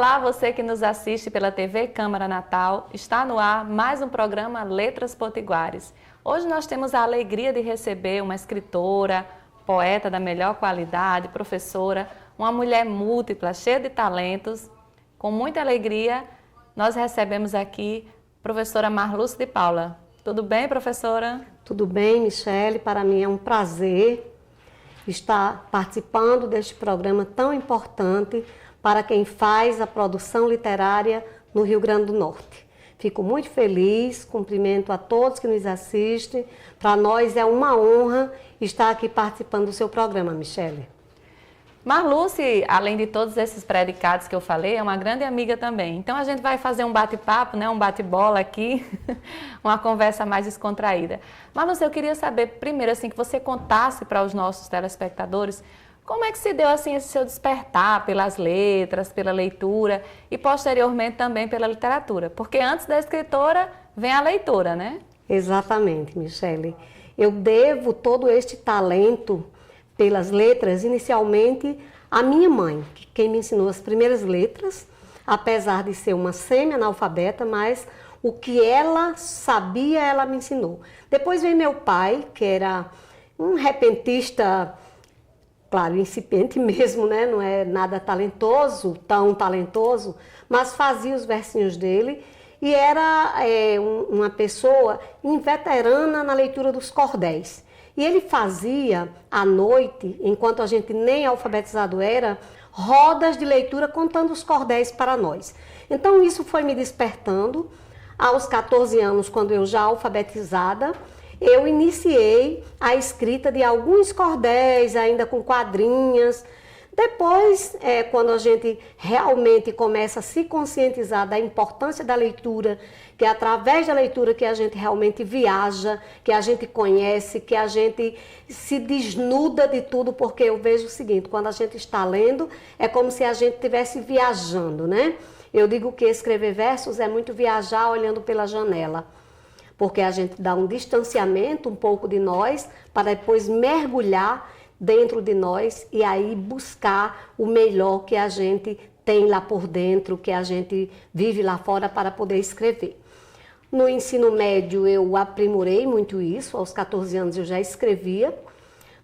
Olá, você que nos assiste pela TV Câmara Natal. Está no ar mais um programa Letras Potiguares. Hoje nós temos a alegria de receber uma escritora, poeta da melhor qualidade, professora, uma mulher múltipla, cheia de talentos. Com muita alegria, nós recebemos aqui a professora Marluce de Paula. Tudo bem, professora? Tudo bem, Michele. Para mim é um prazer estar participando deste programa tão importante para quem faz a produção literária no Rio Grande do Norte. Fico muito feliz, cumprimento a todos que nos assistem. Para nós é uma honra estar aqui participando do seu programa, Michele. Marluce, além de todos esses predicados que eu falei, é uma grande amiga também. Então a gente vai fazer um bate-papo, né? Um bate-bola aqui, uma conversa mais descontraída. Marluce, eu queria saber primeiro assim que você contasse para os nossos telespectadores como é que se deu assim esse seu despertar pelas letras, pela leitura e posteriormente também pela literatura? Porque antes da escritora vem a leitora, né? Exatamente, Michele. Eu devo todo este talento pelas letras, inicialmente, à minha mãe, quem me ensinou as primeiras letras, apesar de ser uma semi-analfabeta, mas o que ela sabia, ela me ensinou. Depois veio meu pai, que era um repentista, claro, incipiente mesmo, né? Não é nada talentoso, tão talentoso, mas fazia os versinhos dele e era uma pessoa inveterana na leitura dos cordéis. E ele fazia, à noite, enquanto a gente nem alfabetizado era, rodas de leitura contando os cordéis para nós. Então isso foi me despertando. Aos 14 anos, quando eu já alfabetizada, eu iniciei a escrita de alguns cordéis, ainda com quadrinhas. Depois, quando a gente realmente começa a se conscientizar da importância da leitura, que é através da leitura que a gente realmente viaja, que a gente conhece, que a gente se desnuda de tudo, porque eu vejo o seguinte, quando a gente está lendo, é como se a gente estivesse viajando, né? Eu digo que escrever versos é muito viajar olhando pela janela, porque a gente dá um distanciamento um pouco de nós, para depois mergulhar dentro de nós e aí buscar o melhor que a gente tem lá por dentro, que a gente vive lá fora para poder escrever. No ensino médio eu aprimorei muito isso, aos 14 anos eu já escrevia.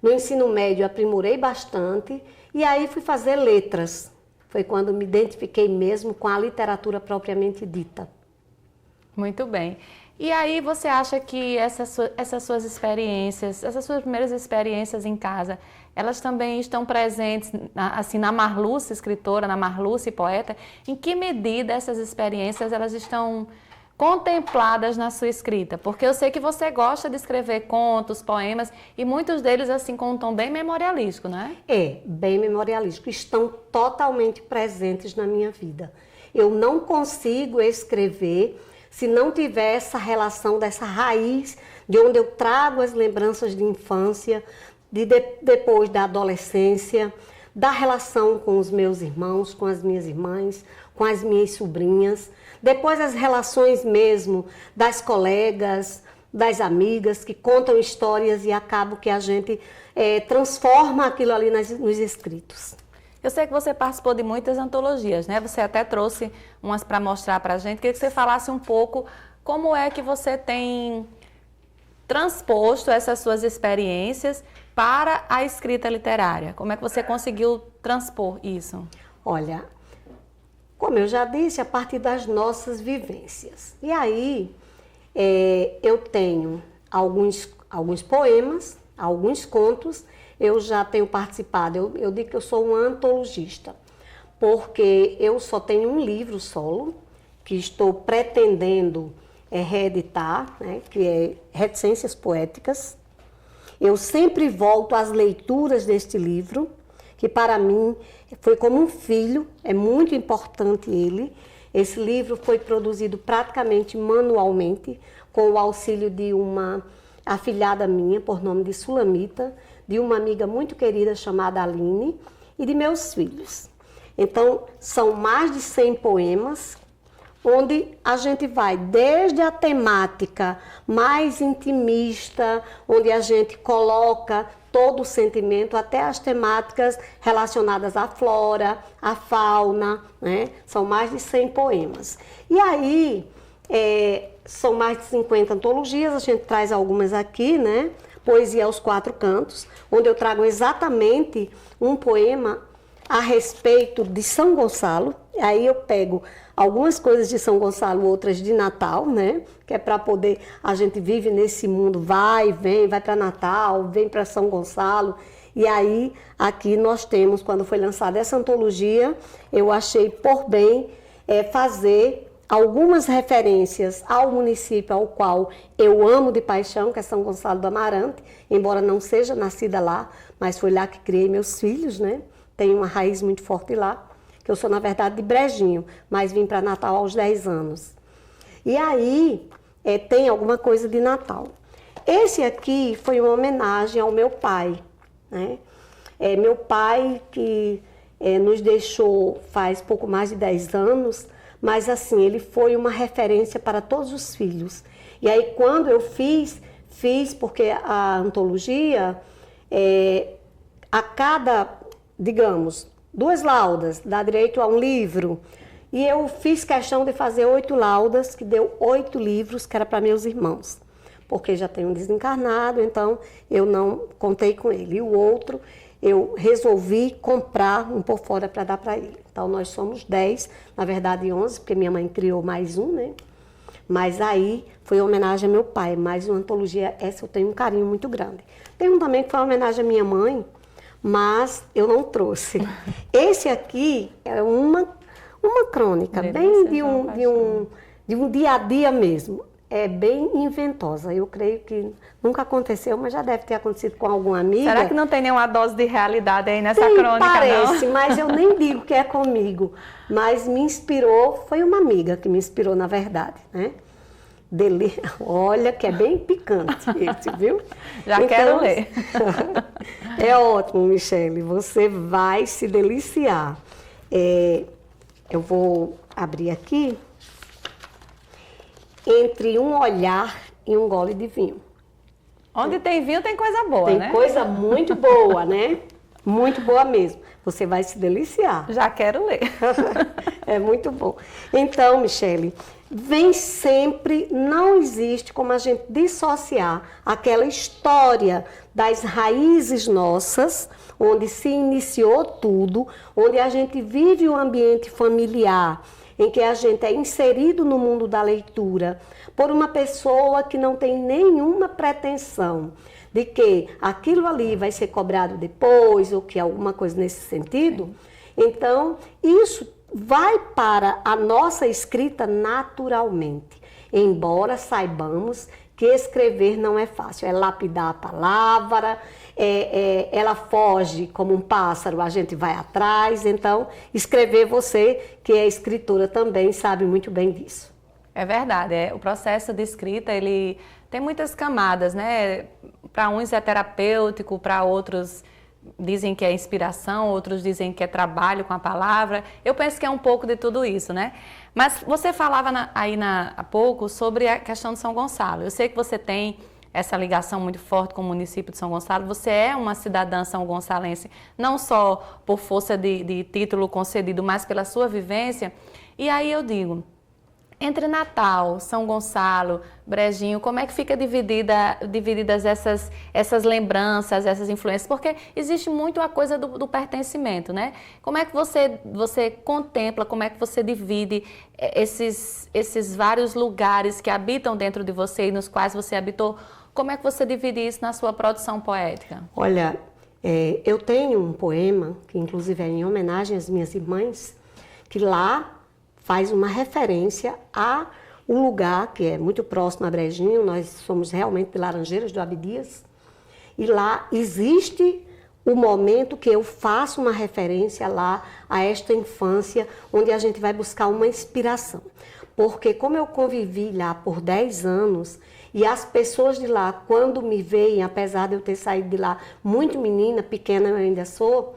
No ensino médio eu aprimorei bastante e aí fui fazer letras. Foi quando me identifiquei mesmo com a literatura propriamente dita. Muito bem. E aí você acha que essas suas experiências, essas suas primeiras experiências em casa, elas também estão presentes assim, na Marluce escritora, na Marluce poeta? Em que medida essas experiências elas estão contempladas na sua escrita? Porque eu sei que você gosta de escrever contos, poemas, e muitos deles assim com um tom bem memorialístico, não é? É, bem memorialístico. Estão totalmente presentes na minha vida. Eu não consigo escrever se não tiver essa relação dessa raiz de onde eu trago as lembranças de infância, depois da adolescência, da relação com os meus irmãos, com as minhas irmãs, com as minhas sobrinhas, depois as relações mesmo das colegas, das amigas que contam histórias e acaba que a gente transforma aquilo ali nos escritos. Eu sei que você participou de muitas antologias, né? Você até trouxe umas para mostrar para a gente. Queria que você falasse um pouco como é que você tem transposto essas suas experiências para a escrita literária. Como é que você conseguiu transpor isso? Olha, como eu já disse, a partir das nossas vivências. E aí, eu tenho alguns poemas, alguns contos. Eu já tenho participado, eu digo que eu sou uma antologista, porque eu só tenho um livro solo, que estou pretendendo reeditar, né, que é Reticências Poéticas. Eu sempre volto às leituras deste livro, que para mim foi como um filho, é muito importante ele. Esse livro foi produzido praticamente manualmente, com o auxílio de uma afilhada minha, por nome de Sulamita, de uma amiga muito querida chamada Aline e de meus filhos. Então, são mais de 100 poemas, onde a gente vai desde a temática mais intimista, onde a gente coloca todo o sentimento, até as temáticas relacionadas à flora, à fauna, né? São mais de 100 poemas. E aí, são mais de 50 antologias, a gente traz algumas aqui, né? Poesia aos Quatro Cantos, onde eu trago exatamente um poema a respeito de São Gonçalo. Aí eu pego algumas coisas de São Gonçalo, outras de Natal, né? Que é para poder, a gente vive nesse mundo, vai, vem, vai para Natal, vem para São Gonçalo. E aí, aqui nós temos, quando foi lançada essa antologia, eu achei por bem fazer algumas referências ao município ao qual eu amo de paixão, que é São Gonçalo do Amarante, embora não seja nascida lá, mas foi lá que criei meus filhos, né? Tenho uma raiz muito forte lá, que eu sou, na verdade, de Brejinho, mas vim para Natal aos 10 anos. E aí, tem alguma coisa de Natal. Esse aqui foi uma homenagem ao meu pai, né? Meu pai que nos deixou faz pouco mais de 10 anos, mas assim, ele foi uma referência para todos os filhos. E aí quando eu fiz porque a antologia, a cada, digamos, 2 laudas dá direito a um livro. E eu fiz questão de fazer 8 laudas, que deu 8 livros, que era para meus irmãos. Porque já tem um desencarnado, então eu não contei com ele. E o outro, eu resolvi comprar um por fora para dar para ele. Então, nós somos 10, na verdade 11, porque minha mãe criou mais um, né? Mas aí foi homenagem ao meu pai, mais uma antologia, essa eu tenho um carinho muito grande. Tem um também que foi uma homenagem à minha mãe, mas eu não trouxe. Esse aqui é uma crônica, bem de um dia a dia mesmo. É bem inventosa. Eu creio que nunca aconteceu, mas já deve ter acontecido com alguma amiga. Será que não tem nenhuma dose de realidade aí nessa Tem, crônica, parece, não? mas eu nem digo que é comigo. Mas me inspirou, foi uma amiga que me inspirou, na verdade, né? Olha, que é bem picante esse, viu? Já quero ler. É ótimo, Michele, você vai se deliciar. Eu vou abrir aqui. Entre um olhar e um gole de vinho. Onde tem vinho tem coisa boa, né? Tem coisa muito boa, né? Muito boa mesmo. Você vai se deliciar. Já quero ler. É muito bom. Então, Michele, vem sempre, não existe como a gente dissociar aquela história das raízes nossas, onde se iniciou tudo, onde a gente vive o ambiente familiar, em que a gente é inserido no mundo da leitura por uma pessoa que não tem nenhuma pretensão de que aquilo ali vai ser cobrado depois ou que alguma coisa nesse sentido. Então, isso vai para a nossa escrita naturalmente, embora saibamos que escrever não é fácil, é lapidar a palavra, ela foge como um pássaro, a gente vai atrás. Então, escrever, você que é escritora também sabe muito bem disso. É verdade, o processo de escrita, ele tem muitas camadas, né? Para uns é terapêutico, para outros dizem que é inspiração, outros dizem que é trabalho com a palavra. Eu penso que é um pouco de tudo isso, né? Mas você falava há pouco sobre a questão de São Gonçalo. Eu sei que você tem essa ligação muito forte com o município de São Gonçalo. Você é uma cidadã são-gonçalense, não só por força de título concedido, mas pela sua vivência. E aí eu digo, entre Natal, São Gonçalo, Brejinho, como é que fica divididas essas lembranças, essas influências? Porque existe muito a coisa do pertencimento, né? Como é que você contempla, como é que você divide esses vários lugares que habitam dentro de você e nos quais você habitou? Como é que você divide isso na sua produção poética? Olha, eu tenho um poema, que inclusive é em homenagem às minhas irmãs, que lá faz uma referência a um lugar que é muito próximo a Brejinho. Nós somos realmente de Laranjeiras do Abdias, e lá existe o momento que eu faço uma referência lá a esta infância, onde a gente vai buscar uma inspiração. Porque como eu convivi lá por 10 anos, e as pessoas de lá, quando me veem, apesar de eu ter saído de lá muito menina, pequena eu ainda sou,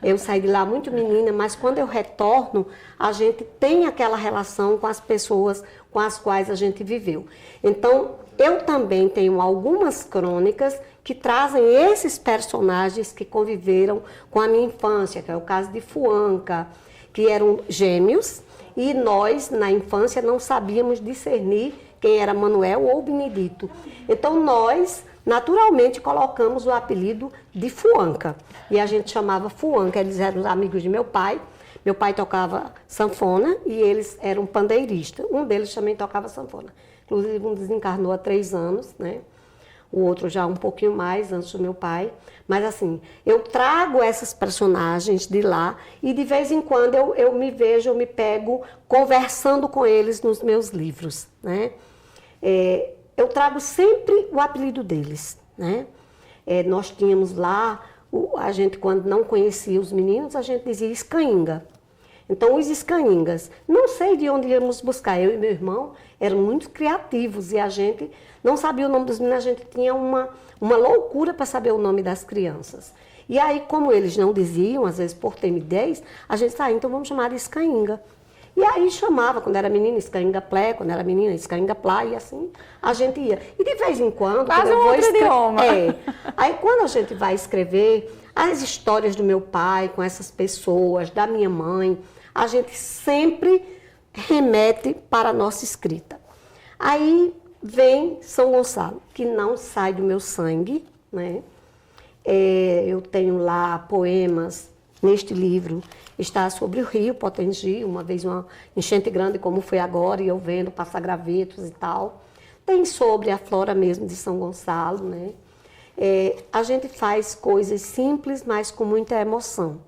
eu saí de lá muito menina, mas quando eu retorno, a gente tem aquela relação com as pessoas com as quais a gente viveu. Então, eu também tenho algumas crônicas que trazem esses personagens que conviveram com a minha infância, que é o caso de Fuanca, que eram gêmeos, e nós, na infância, não sabíamos discernir quem era Manuel ou Benedito. Então, nós, naturalmente, colocamos o apelido de Fuanca. E a gente chamava Fuanca, eles eram os amigos de meu pai. Meu pai tocava sanfona e eles eram pandeiristas. Um deles também tocava sanfona. Inclusive, um desencarnou há 3 anos, né? O outro já um pouquinho mais, antes do meu pai. Mas assim, eu trago essas personagens de lá e de vez em quando eu me vejo, eu me pego conversando com eles nos meus livros, né? Eu trago sempre o apelido deles, né? Nós tínhamos lá, a gente quando não conhecia os meninos, a gente dizia escainga. Então, os escaingas, não sei de onde íamos buscar, eu e meu irmão eram muito criativos e a gente não sabia o nome dos meninos, a gente tinha uma loucura para saber o nome das crianças. E aí, como eles não diziam, às vezes por timidez, a gente disse, então vamos chamar de escainga. E aí chamava, quando era menina, escainga plé, quando era menina, escainga plá, e assim a gente ia. E de vez em quando... Quase um outro idioma. Aí quando a gente vai escrever as histórias do meu pai com essas pessoas, da minha mãe, a gente sempre remete para a nossa escrita. Aí vem São Gonçalo, que não sai do meu sangue, né? Eu tenho lá poemas, neste livro está sobre o rio Potengi, uma vez uma enchente grande como foi agora, e eu vendo passar gravetos e tal. Tem sobre a flora mesmo de São Gonçalo, né? A gente faz coisas simples, mas com muita emoção.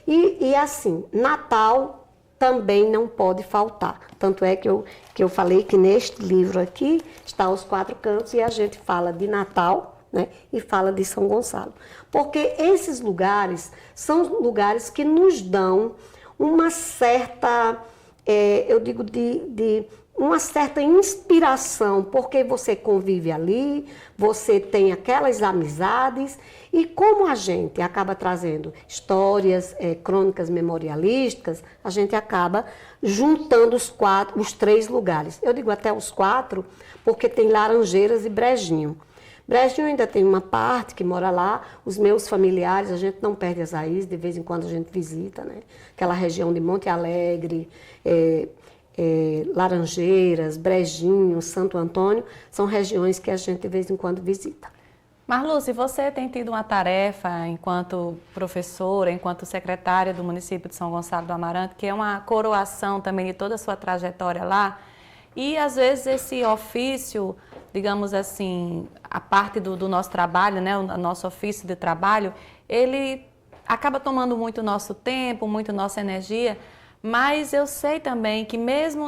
E assim, Natal também não pode faltar. Tanto é que eu falei que neste livro aqui está os 4 cantos e a gente fala de Natal, né, e fala de São Gonçalo. Porque esses lugares são lugares que nos dão uma certa, eu digo, de uma certa inspiração, porque você convive ali, você tem aquelas amizades, e como a gente acaba trazendo histórias, crônicas memorialísticas, a gente acaba juntando os 3 lugares. Eu digo até os 4, porque tem Laranjeiras e Brejinho. Brejinho ainda tem uma parte que mora lá, os meus familiares, a gente não perde as raízes, de vez em quando a gente visita, né? Aquela região de Monte Alegre, Laranjeiras, Brejinho, Santo Antônio, são regiões que a gente de vez em quando visita. Marluce, você tem tido uma tarefa enquanto professora, enquanto secretária do município de São Gonçalo do Amarante, que é uma coroação também de toda a sua trajetória lá, e às vezes esse ofício, digamos assim, a parte do nosso trabalho, né, o nosso ofício de trabalho, ele acaba tomando muito nosso tempo, muito nossa energia. Mas eu sei também que mesmo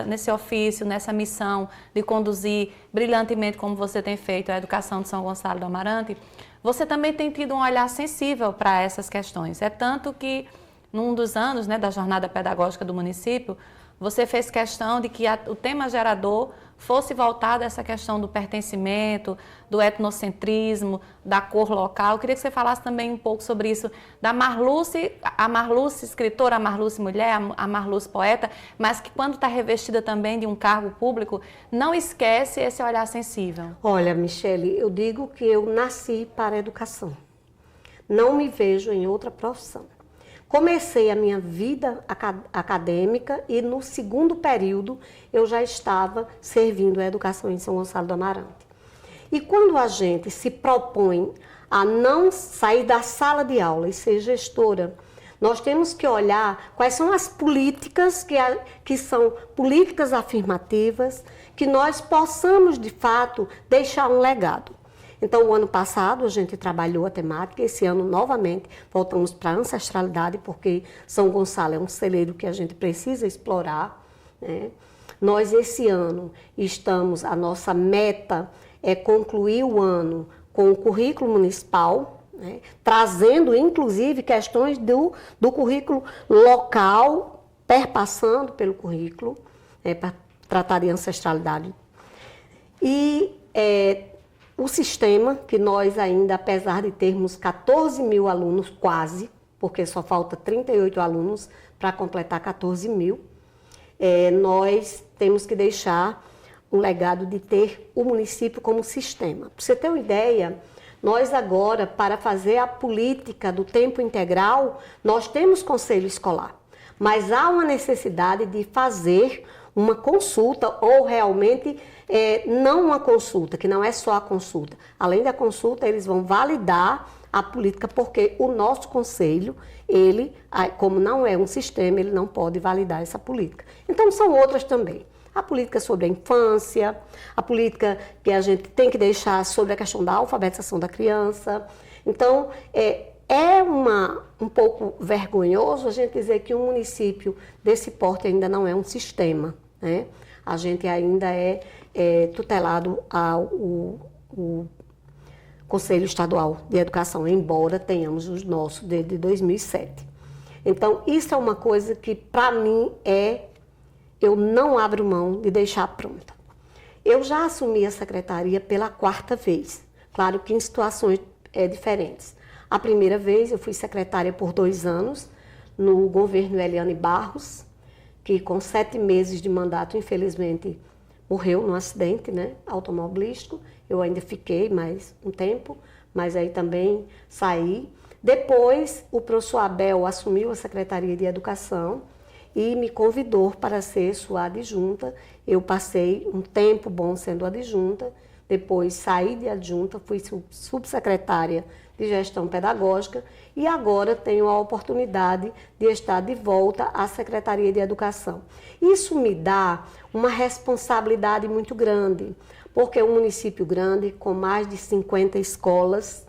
nesse ofício, nessa missão de conduzir brilhantemente como você tem feito a educação de São Gonçalo do Amarante, você também tem tido um olhar sensível para essas questões. É tanto que, num dos anos, né, da jornada pedagógica do município, você fez questão de que o tema gerador fosse voltado a essa questão do pertencimento, do etnocentrismo, da cor local. Eu queria que você falasse também um pouco sobre isso, da Marluce, a Marluce escritora, a Marluce mulher, a Marluce poeta, mas que quando está revestida também de um cargo público, não esquece esse olhar sensível. Olha, Michele, eu digo que eu nasci para a educação. Não me vejo em outra profissão. Comecei a minha vida acadêmica e no segundo período eu já estava servindo a educação em São Gonçalo do Amarante. E quando a gente se propõe a não sair da sala de aula e ser gestora, nós temos que olhar quais são as políticas que são políticas afirmativas, que nós possamos, de fato, deixar um legado. Então, o ano passado, a gente trabalhou a temática, esse ano, novamente, voltamos para a ancestralidade, porque São Gonçalo é um celeiro que a gente precisa explorar, né? Nós, esse ano, a nossa meta é concluir o ano com o currículo municipal, né? Trazendo, inclusive, questões do currículo local, perpassando pelo currículo, para tratar de ancestralidade. E o sistema, que nós ainda, apesar de termos 14 mil alunos, quase, porque só falta 38 alunos para completar 14 mil, nós temos que deixar um legado de ter o município como sistema. Para você ter uma ideia, Nós agora, para fazer a política do tempo integral, nós temos conselho escolar, mas há uma necessidade de fazer uma consulta ou realmente não uma consulta, que não é só a consulta. Além da consulta, eles vão validar a política, porque o nosso conselho, ele, como não é um sistema, ele não pode validar essa política. Então, são outras também. A política sobre a infância, a política que a gente tem que deixar sobre a questão da alfabetização da criança. Então, um pouco vergonhoso a gente dizer que um município desse porte ainda não é um sistema, né? A gente ainda é tutelado ao Conselho Estadual de Educação, embora tenhamos os nossos desde 2007. Então, isso é uma coisa que, para mim, eu não abro mão de deixar pronta. Eu já assumi a secretaria pela 4ª vez, claro que em situações diferentes. A primeira vez eu fui secretária por 2 anos, no governo Eliane Barros, que com 7 meses de mandato, infelizmente, morreu num acidente, né, automobilístico. Eu ainda fiquei mais um tempo, mas aí também saí. Depois, o professor Abel assumiu a Secretaria de Educação e me convidou para ser sua adjunta. Eu passei um tempo bom sendo adjunta, depois saí de adjunta, fui subsecretária de Gestão Pedagógica e agora tenho a oportunidade de estar de volta à Secretaria de Educação. Isso me dá uma responsabilidade muito grande, porque é um município grande, com mais de 50 escolas,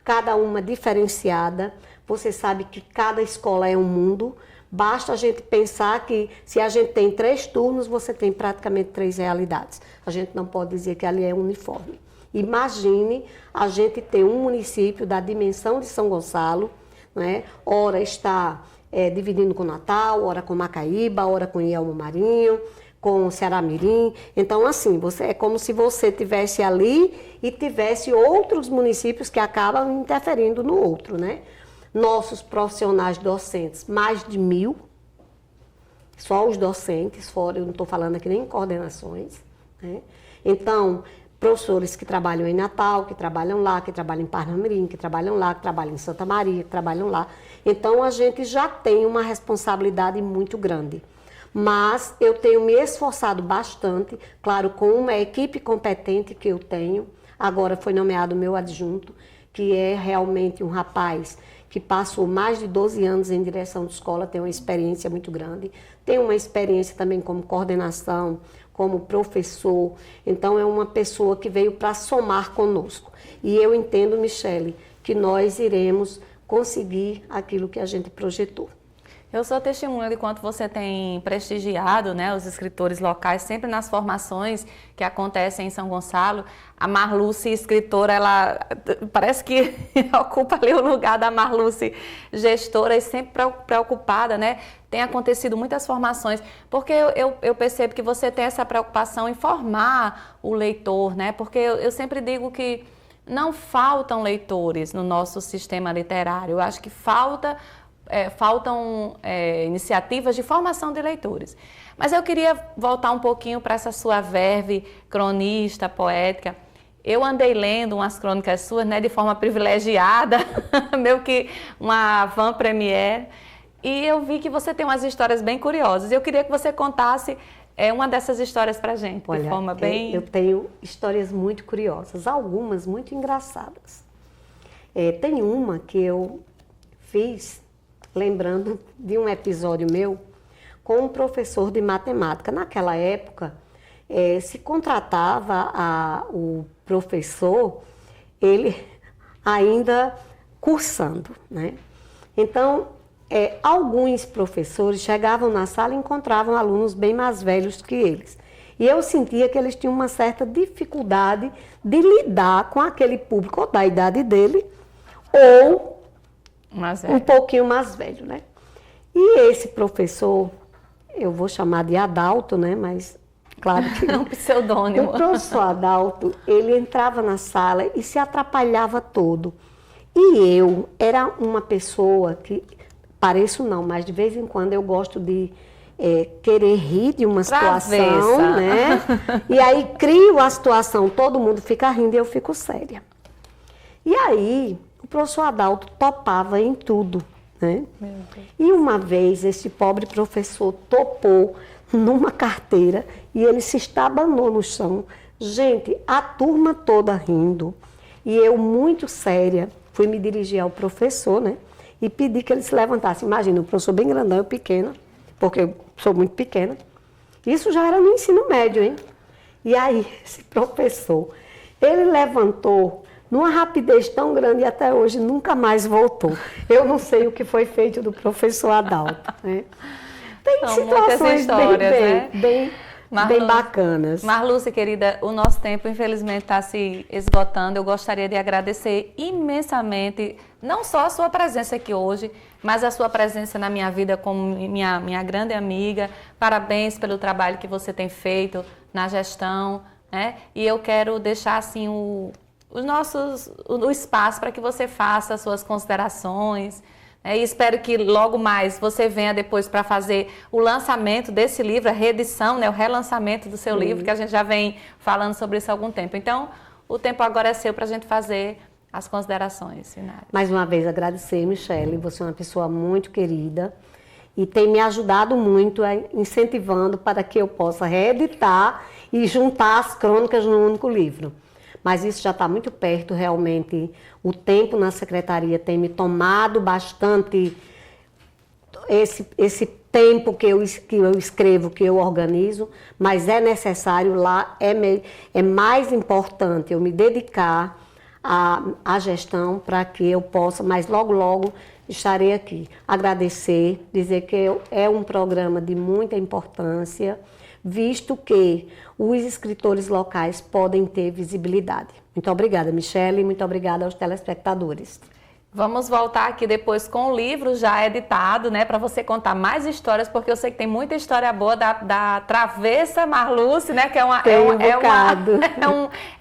cada uma diferenciada. Você sabe que cada escola é um mundo. Basta a gente pensar que se a gente tem 3 turnos, você tem praticamente 3 realidades. A gente não pode dizer que ali é uniforme. Imagine a gente ter um município da dimensão de São Gonçalo, né? Ora está dividindo com Natal, ora com Macaíba, ora com Ielmo Marinho, com Ceará Mirim. Então, assim, é como se você estivesse ali e tivesse outros municípios que acabam interferindo no outro, né? Nossos profissionais docentes, mais de 1.000, só os docentes, fora, eu não estou falando aqui nem em coordenações, né? Então, professores que trabalham em Natal, que trabalham lá, que trabalham em Parnamirim, que trabalham lá, que trabalham em Santa Maria, que trabalham lá. Então, a gente já tem uma responsabilidade muito grande. Mas eu tenho me esforçado bastante, claro, com uma equipe competente que eu tenho. Agora foi nomeado meu adjunto, que é realmente um rapaz que passou mais de 12 anos em direção de escola, tem uma experiência muito grande, tem uma experiência também como coordenação, como professor. Então, é uma pessoa que veio para somar conosco. E eu entendo, Michele, que nós iremos conseguir aquilo que a gente projetou. Eu sou testemunha de quanto você tem prestigiado, né, os escritores locais, sempre nas formações que acontecem em São Gonçalo. A Marluce, escritora, ela parece que ocupa ali o lugar da Marluce, gestora, e sempre preocupada, né? Tem acontecido muitas formações, porque eu percebo que você tem essa preocupação em formar o leitor, né? Porque eu sempre digo que não faltam leitores no nosso sistema literário. Eu acho que faltam iniciativas de formação de leitores. Mas eu queria voltar um pouquinho para essa sua verve cronista, poética. Eu andei lendo umas crônicas suas, né, de forma privilegiada, meio que uma avant-première, e eu vi que você tem umas histórias bem curiosas. Eu queria que você contasse uma dessas histórias para a gente, de forma bem... Eu tenho histórias muito curiosas, algumas muito engraçadas. Tem uma que eu fiz lembrando de um episódio meu com um professor de matemática. Naquela época, se contratava o professor, ele ainda cursando, né? Então, alguns professores chegavam na sala e encontravam alunos bem mais velhos que eles. E eu sentia que eles tinham uma certa dificuldade de lidar com aquele público ou da idade dele, ou um pouquinho mais velho, né? E esse professor, eu vou chamar de Adalto, né? Mas, claro que... É um pseudônimo. O professor Adalto, ele entrava na sala e se atrapalhava todo. E eu era uma pessoa que, pareço não, mas de vez em quando eu gosto de querer rir de uma situação, né? E aí crio a situação, todo mundo fica rindo e eu fico séria. E aí, o professor Adalto topava em tudo, né? E uma vez, esse pobre professor topou numa carteira e ele se estabanou no chão. Gente, a turma toda rindo. E eu, muito séria, fui me dirigir ao professor, né? E pedi que ele se levantasse. Imagina, o professor bem grandão, eu pequena, porque eu sou muito pequena. Isso já era no ensino médio, hein? E aí, esse professor, ele levantou numa rapidez tão grande e até hoje nunca mais voltou. Eu não sei o que foi feito do professor Adalto, né? Tem São situações histórias, né? bem bacanas. Marluce, querida, o nosso tempo infelizmente está se esgotando. Eu gostaria de agradecer imensamente, não só a sua presença aqui hoje, mas a sua presença na minha vida como minha grande amiga. Parabéns pelo trabalho que você tem feito na gestão, né? E eu quero deixar assim o espaço para que você faça as suas considerações. E espero que logo mais você venha depois para fazer o lançamento desse livro, a reedição, né, o relançamento do seu livro, que a gente já vem falando sobre isso há algum tempo. Então, o tempo agora é seu para a gente fazer as considerações finais. Mais uma vez, agradecer, Michele, você é uma pessoa muito querida e tem me ajudado muito, incentivando para que eu possa reeditar e juntar as crônicas num único livro. Mas isso já está muito perto, realmente. O tempo na secretaria tem me tomado bastante esse tempo que eu escrevo, que eu organizo, mas é necessário lá, é mais importante eu me dedicar à gestão para que eu possa, mas logo estarei aqui. Agradecer, dizer que é um programa de muita importância, visto que os escritores locais podem ter visibilidade. Muito obrigada, Michele, muito obrigada aos telespectadores. Vamos voltar aqui depois com o livro já editado, né, para você contar mais histórias, porque eu sei que tem muita história boa da Travessa Marluce, né, que é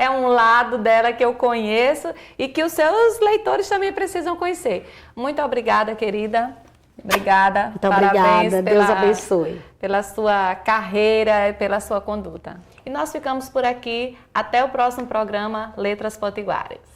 um lado dela que eu conheço e que os seus leitores também precisam conhecer. Muito obrigada, querida. Obrigada. Muito obrigada. Deus abençoe. Pela sua carreira e pela sua conduta. E nós ficamos por aqui. Até o próximo programa Letras Potiguares.